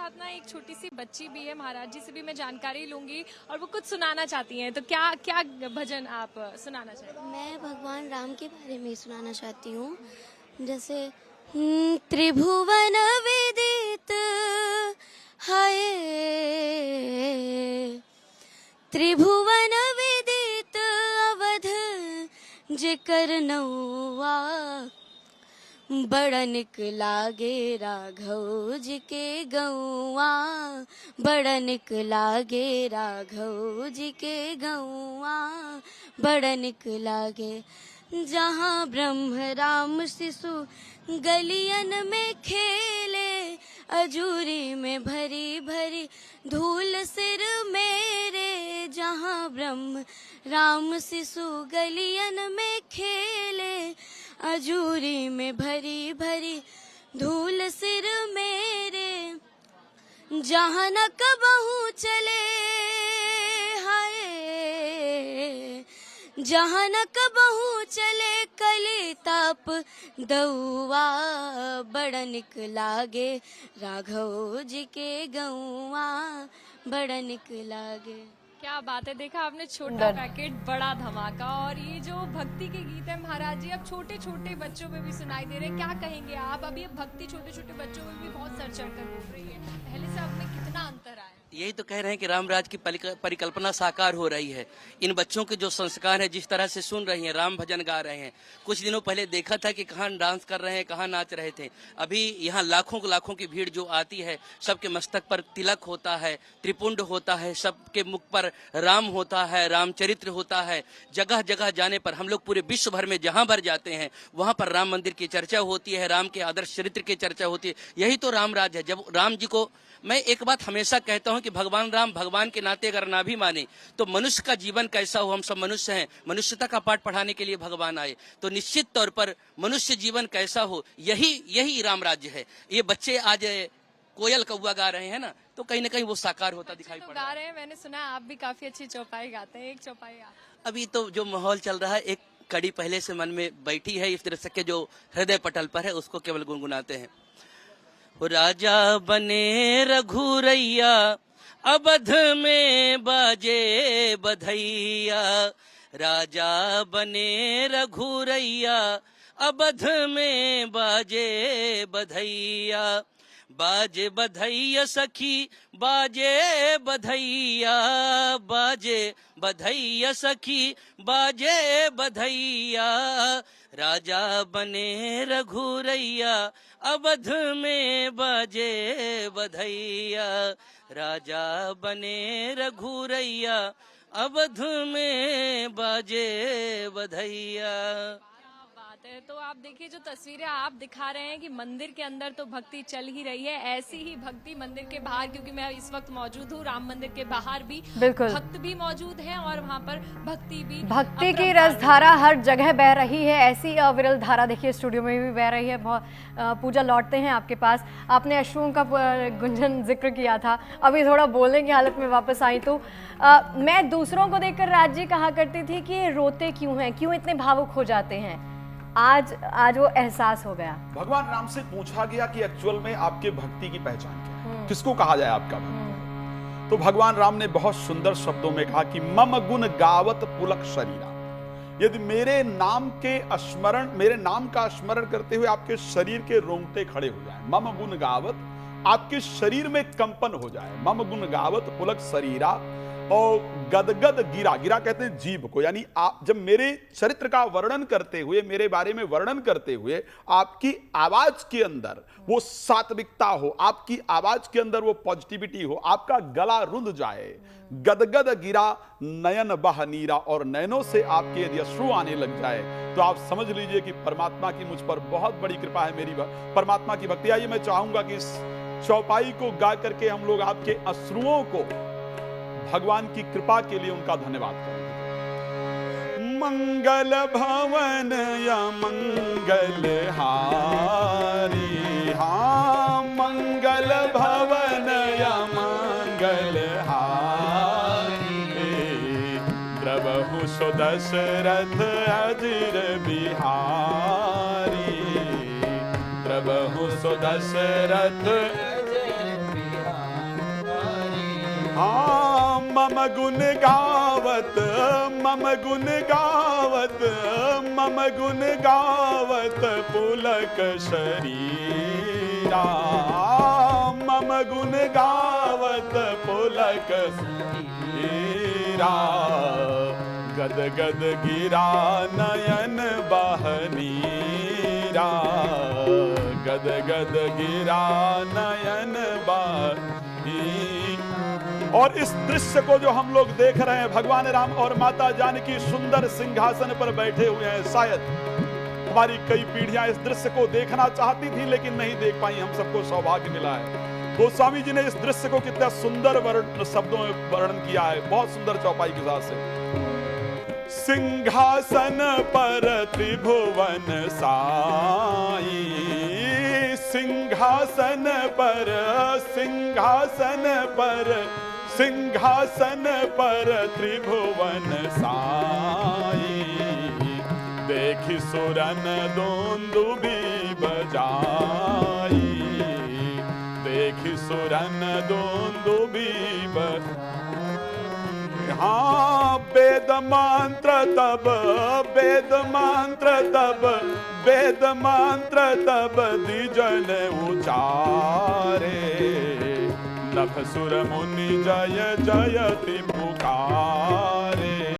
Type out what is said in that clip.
साथ ना एक छोटी सी बच्ची भी है, महाराज जी से भी मैं जानकारी लूंगी और वो कुछ सुनाना चाहती हैं। तो क्या क्या भजन आप सुनाना चाहती हैं? मैं भगवान राम के बारे में सुनाना चाहती हूँ। जैसे त्रिभुवन विदित हाय, त्रिभुवन विदित अवध जेकर नौआ, बड़ा निक लागे राघव जी के गौआ, बड़ा निक लागे राघव जी के गौआ, बड़ा निक लागे। जहाँ ब्रह्म राम शिशु गलियन में खेले, अजूरी में भरी भरी धूल सिर मेरे। जहाँ ब्रह्म राम शिशु गलियन में खेले, अजूरी में भरी भरी धूल सिर मेरे। जहाँ न कबहू चले हाय, जहाँ न कबहू चले कली ताप दौआ, बड़ा निक लागे राघव जी के गौआ, बड़ा निक लागे। क्या बात है, देखा आपने, छोटा पैकेट बड़ा धमाका। और ये जो भक्ति के गीत है महाराज जी, अब छोटे छोटे बच्चों में भी सुनाई दे रहे हैं। क्या कहेंगे आप? अभी ये भक्ति छोटे छोटे बच्चों में भी बहुत सर चढ़कर बोल रही है, पहले से अब में कितना अंतर आया? यही तो कह रहे हैं कि रामराज की परिकल्पना साकार हो रही है। इन बच्चों के जो संस्कार है, जिस तरह से सुन रही हैं, राम भजन गा रहे हैं। कुछ दिनों पहले देखा था कि कहाँ डांस कर रहे हैं, कहाँ नाच रहे थे। अभी यहाँ लाखों की भीड़ जो आती है, सबके मस्तक पर तिलक होता है, त्रिपुंड होता है, सबके मुख पर राम होता है, रामचरित्र होता है। जगह जगह जाने पर हम लोग पूरे विश्व भर में जहाँ भर जाते हैं, वहाँ पर राम मंदिर की चर्चा होती है, राम के आदर्श चरित्र की चर्चा होती है। यही तो रामराज है। जब राम जी को, मैं एक बात हमेशा कहता हूं कि भगवान राम भगवान के नाते अगर ना भी माने तो मनुष्य का जीवन कैसा हो, हम सब मनुष्य हैं, मनुष्यता का पाठ पढ़ाने के लिए भगवान आए, तो निश्चित तौर पर मनुष्य जीवन कैसा हो, यही राम राज्य है। ये बच्चे आज कोयल कौवा गा रहे हैं ना, तो कहीं ना कहीं वो साकार होता दिखाई पड़ रहा है। गा रहे हैं, मैंने सुना आप भी काफी अच्छी चौपाई गाते हैं। एक चौपाई आप। अभी तो जो माहौल चल रहा है, एक कड़ी पहले से मन में बैठी है, इस तरह से जो हृदय पटल पर है उसको केवल गुनगुनाते हैं। राजा बने रघुरैया, अवध में बाजे बधैया। राजा बने रघुरैया, अवध में बाजे बधैया। बाजे बधैया सखी, बाजे बधैया, बाजे बधैया सखी, बाजे बधैया। राजा बने रघुरैया, अवध में बाजे बधैया। राजा बने रघुरैया, अवध में बाजे बधैया। तो आप देखिए, जो तस्वीरें आप दिखा रहे हैं कि मंदिर के अंदर तो भक्ति चल ही रही है, ऐसी ही भक्ति मंदिर के बाहर, क्योंकि मैं इस वक्त मौजूद हूँ राम मंदिर के बाहर भी बिल्कुल भक्त भी मौजूद हैं और वहाँ पर भक्ति की रसधारा हर जगह बह रही है। ऐसी अविरल धारा देखिए स्टूडियो में भी बह रही है। पूजा लौटते हैं आपके पास, आपने अश्रुओं का गुंजन जिक्र किया था, अभी थोड़ा बोलने की हालत में वापस आई तो मैं दूसरों को देखकर राज्य कहा करती थी कि रोते क्यों हैं, क्यों इतने भावुक हो जाते हैं। आज वो एहसास हो गया। भगवान राम से पूछा गया कि एक्चुअल में आपके भक्ति की पहचान क्या है, किसको कहा जाए आपका भक्त। तो भगवान राम ने बहुत सुंदर शब्दों में कहा कि मम गुण गावत पुलक शरीरा। यदि मेरे नाम का स्मरण करते हुए आपके शरीर के रोंगटे खड़े हो जाएं, मम गुण गावत, आपके शरीर में कंपन हो जाए, मम गुण गावत पुलक शरीरा। और गदगद गिरा, गिरा कहते हैं जीभ को, यानी आप जब मेरे चरित्र का वर्णन करते हुए, मेरे बारे में वर्णन करते हुए आपकी आवाज के अंदर वो सात्विकता हो, आपकी आवाज के अंदर वो पॉजिटिविटी हो, आपका गला रुंध जाए। गदगद गिरा नयन बह नीरा, और नयनों से आपके यदि अश्रु आने लग जाए तो आप समझ लीजिए कि परमात्मा की मुझ पर बहुत बड़ी कृपा है, मेरी परमात्मा की भक्ति। आइए मैं चाहूंगा कि इस चौपाई को गा करके हम लोग आपके अश्रुओं को भगवान की कृपा के लिए उनका धन्यवाद करेंगे। मंगल भवन या मंगल हारी, हाँ मंगल भवन या मंगल हारी। द्रवहु सो दशरथ अजिर बिहारी, द्रवहु सो दशरथ गुण गावत, मम गुण गावत, मम गुण गावत पुलक शरीरा, मम गुण गावत पुलक शरीरा। गद गद गिरा नयन बहनीरा, गद गद गिरा नयन बहनी। और इस दृश्य को जो हम लोग देख रहे हैं, भगवान राम और माता जानकी सुंदर सिंहासन पर बैठे हुए हैं। शायद हमारी कई पीढ़ियां इस दृश्य को देखना चाहती थी लेकिन नहीं देख पाई, हम सबको सौभाग्य मिला है। गोस्वामी जी ने इस दृश्य को कितना सुंदर शब्दों में वर्णन किया है, बहुत सुंदर चौपाई के साथ से। सिंहासन पर त्रिभुवन साई, सिंहासन पर, सिंहासन पर, सिंहासन पर त्रिभुवन साई। देखि सुरन दोंदुबी बजाई, देखि सुरन दोंदुबी बजाई। हाँ वेद मंत्र तब, वेद मंत्र तब, वेद मंत्र तब द्विजन उचारे। नभ सुर मुनि जय जयति पुकारे,